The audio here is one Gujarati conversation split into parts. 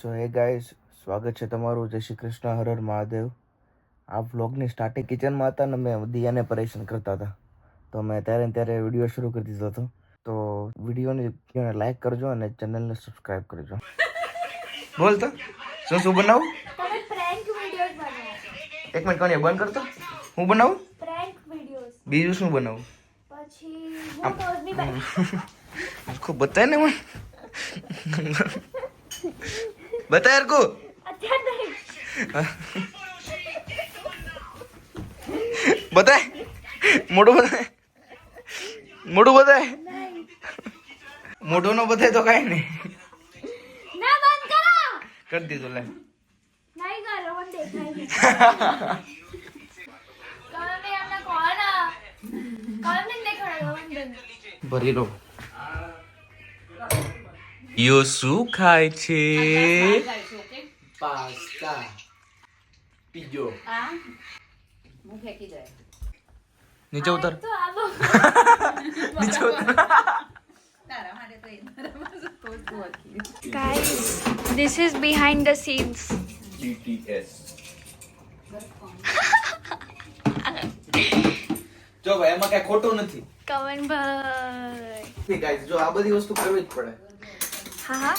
સો હે ગાઈસ, સ્વાગત છે તમારું. જય શ્રી કૃષ્ણ, હર હર મહાદેવ. આ વ્લોગની સ્ટાર્ટિંગ કિચનમાં હતા ને મેં દિયાને પરેશાન કરતા હતા, તો મેં ત્યારે વિડીયો શરૂ કરી દીધો હતો. તો વિડીયોને લાઈક કરજો અને ચેનલને સબસ્ક્રાઈબ કરજો. બોલ તો શું બનાવું? તમે પ્રેન્ક વિડિયોઝ બનાવો. એક મિનિટ કોને બંધ કરતો. હું બનાવું પ્રેન્ક વિડિયોઝ. બીજું શું બનાવું? પછી હું મોરની બાઈ. ખૂબ બતાય ને મને. બતા યાર કો અત્યારે નહીં. બતાય મોઢું બતાય મોઢું નો બતાય તો કઈ નહીં. ના બંધ કરો. કરી દીધું લે. નહીં કરો મને દેખાય છે. તમે અમને કોણ દેખાડો બંધ. ભરી લો. યો શું ખાય છે? પાસ્તા પીજો. નીચે ઉતર. તો આવો. નીચે ઉતર. Guys, this is behind the scenes. BTS. જો ભાઈ એમાં કઈ ખોટું નથી. કવન ભાઈ. ગાઈસ જો આ બધી વસ્તુ કરવી જ પડે. હા.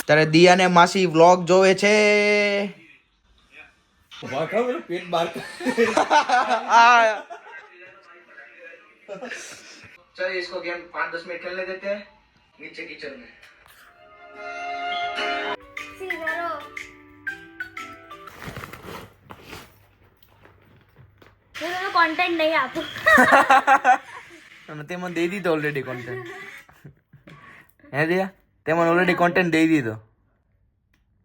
ત્યારે દિયા ને માસી વ્લોગ જોવે છે. પેટ બાર. चल इसको गेम 5-10 मिनट खेलने देते हैं नीचे किचन में. સીધરો. હું તમને કોન્ટેન્ટ નહીં આપું. અને તે મને દઈ દીધો ઓલરેડી કોન્ટેન્ટ. હે દિયા તે મને ઓલરેડી કોન્ટેન્ટ દઈ દીધો.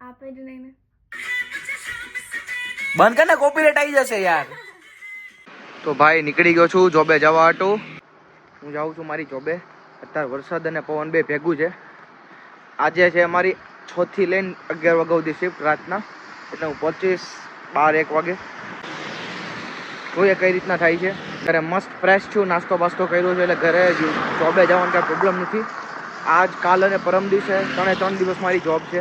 આપે જ નહીં ને. બંધ કર ને, કોપીરાઈટ આવી જશે યાર. તો ભાઈ નીકળી ગયો છું જોબે જવા હાટું. હું જાઉં છું મારી જોબે. અત્યારે વરસાદ અને પવન બે ભેગું છે. આજે છે અમારી 6 થી લઈને 11 વાગ્યા સુધી શિફ્ટ રાતના, એટલે હું પહોંચીશ 12-1 વાગે. જોઈએ કઈ રીતના થાય છે. ઘરે મસ્ત ફ્રેશ છું, નાસ્તો બાસ્તો કર્યો છે, એટલે ઘરે જોબે જવાનો કાંઈ પ્રોબ્લેમ નથી. આજ કાલ અને પરમ દિવસે 3 દિવસ મારી જોબ છે,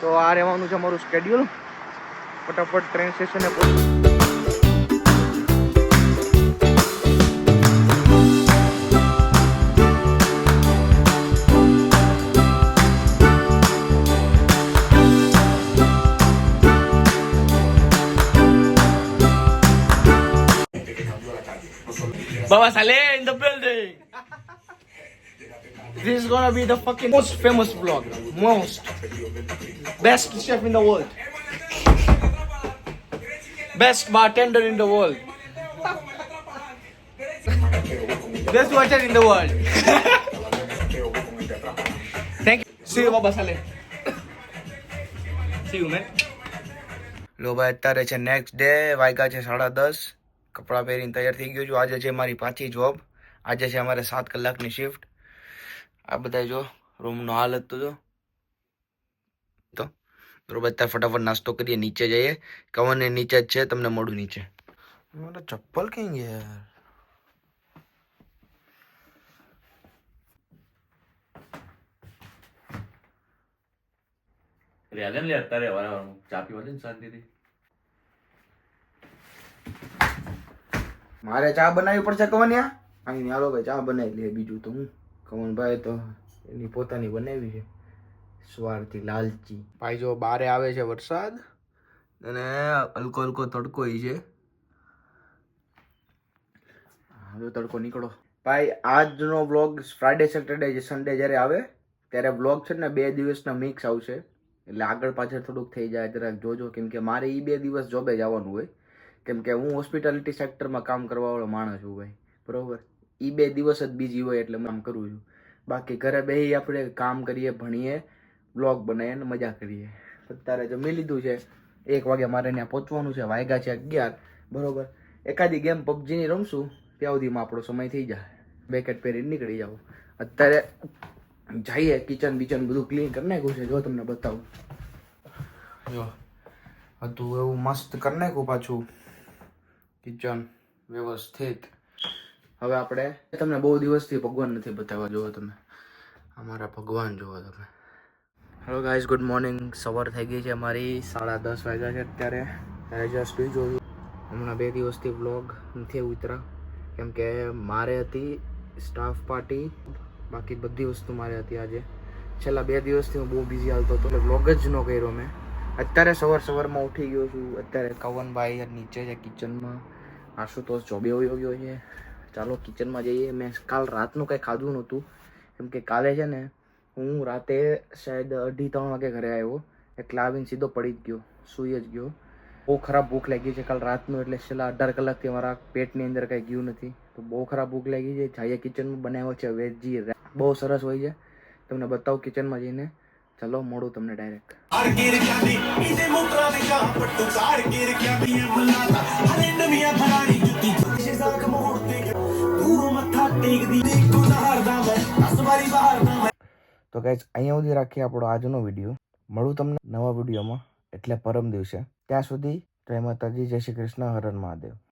તો આ રહેવાનું છે મારું સ્કેડ્યુલ. ફટાફટ ટ્રેન સ્ટેશને પહોંચું. Baba Saleh in the building. This is gonna be the fucking most famous vlog. Best chef in the world. Best bartender in the world. Best watcher in the world. Thank you. See you, Baba Saleh. See you, man. લો ભાઈ અત્યારે છે નેક્સ્ટ ડે, વાગ્યા છે 10:30. કપડાં પહેરીને તૈયાર થઈ ગયો છું. આજે છે મારી પાછી જોબ. આજે છે અમારે 7 કલાકની શિફ્ટ. આ બધા જો રૂમનો હાલત તો જો. તો બરોબર અત્યારે ફટાફટ નાસ્તો કરીએ, નીચે જઈએ. કવન નીચે જ છે, તમને મળું નીચે. મારા ચપ્પલ કઈ ગયા યાર? લે અત્યારે ચા પીવા દે ને શાંતિથી. મારે ચા બનાવવી પડશે કવનિયા. અહીં હાલો ભાઈ ચા બનાવી લે. બીજું તો હું કવનભાઈ તો એની પોતાની બનાવી છે. સ્વાર્થી લાલચી ભાઈ. જો બારે આવે છે વરસાદ અને હલકો હલકો તડકો છે. હવે તડકો નીકળો ભાઈ. આજનો વ્લોગ ફ્રાઈડે સેટરડે સન્ડે જ્યારે આવે ત્યારે વ્લોગ છે ને 2 દિવસના મિક્સ આવશે, એટલે આગળ પાછળ થોડુંક થઈ જાય. જરાક જોજો, કેમ કે મારે એ 2 દિવસ જોબે જવાનું હોય, કેમ કે હું હોસ્પિટાલિટી સેક્ટરમાં કામ કરવાવાળો માણસ છું ભાઈ. બરોબર, એ 2 દિવસ જ બીજી હોય એટલે કામ કરું છું. બાકી ઘરે બેસી આપણે કામ કરીએ, ભણીએ, બ્લોગ બનાવીએ ને મજા કરીએ. અત્યારે જમી લીધું છે. 1 વાગે મારે ત્યાં પહોંચવાનું છે. વાગ્યા છે 11. બરોબર, એકાદી ગેમ પબજીની રમશું, ત્યાં સુધીમાં આપણો સમય થઈ જાય. બેકેટ પહેરીને નીકળી જાવ. અત્યારે જઈએ કિચન બીચન બધું ક્લીન કરી નાખ્યું છે. જો તમને બતાવું, જો હતું એવું મસ્ત કરી નાખ્યું પાછું કિચન વ્યવસ્થિત. હવે આપણે તમને બહુ દિવસથી ભગવાન નથી બતાવવા. જોવો તમે અમારા ભગવાન, જોવો તમે. Hello guys, good morning. સવાર થઈ ગઈ છે અમારી, 10:30 વાગ્યા છે અત્યારે. જસ્ટ સુઈ જોયું. હમણાં 2 દિવસથી વ્લોગ નથી ઉતરા કેમ કે મારે હતી સ્ટાફ પાર્ટી, બાકી બધી વસ્તુ મારે હતી આજે. છેલ્લા 2 દિવસથી હું બહુ બિઝી હાલતો હતો એટલે વ્લોગ જ ન કર્યો મેં. અત્યારે સવારમાં ઉઠી ગયો છું. અત્યારે કવનભાઈ નીચે છે કિચનમાં, આશુતોષ જોબે વયો ગયો છે. ચાલો કિચનમાં જઈએ. મેં કાલ રાતનું કંઈ ખાધું નહોતું કેમ કે કાલે છે ને હું રાતે શાયદ 2:30 વાગે ઘરે આવ્યો, એટલે આવીને સીધો પડી જ ગયો, સૂઈ જ ગયો. બહુ ખરાબ ભૂખ લાગી છે કાલ રાતનું, એટલે છેલ્લા 18 કલાકથી મારા પેટની અંદર કંઈ ગયું નથી, તો બહુ ખરાબ ભૂખ લાગી છે. જઈએ કિચનમાં બનાવ્યો છે વેજી, બહુ સરસ હોય છે. તમને બતાવું કિચનમાં જઈને. ચાલો મોડું તમને ડાયરેક્ટ. તો ગાઈઝ અહીંયા સુધી રાખીએ આપણો આજનો વિડીયો. મળું તમને નવા વિડીયોમાં, એટલે પરમ દિવસે. ત્યાં સુધી જય માતાજી, જય શ્રી કૃષ્ણ, હર હર મહાદેવ.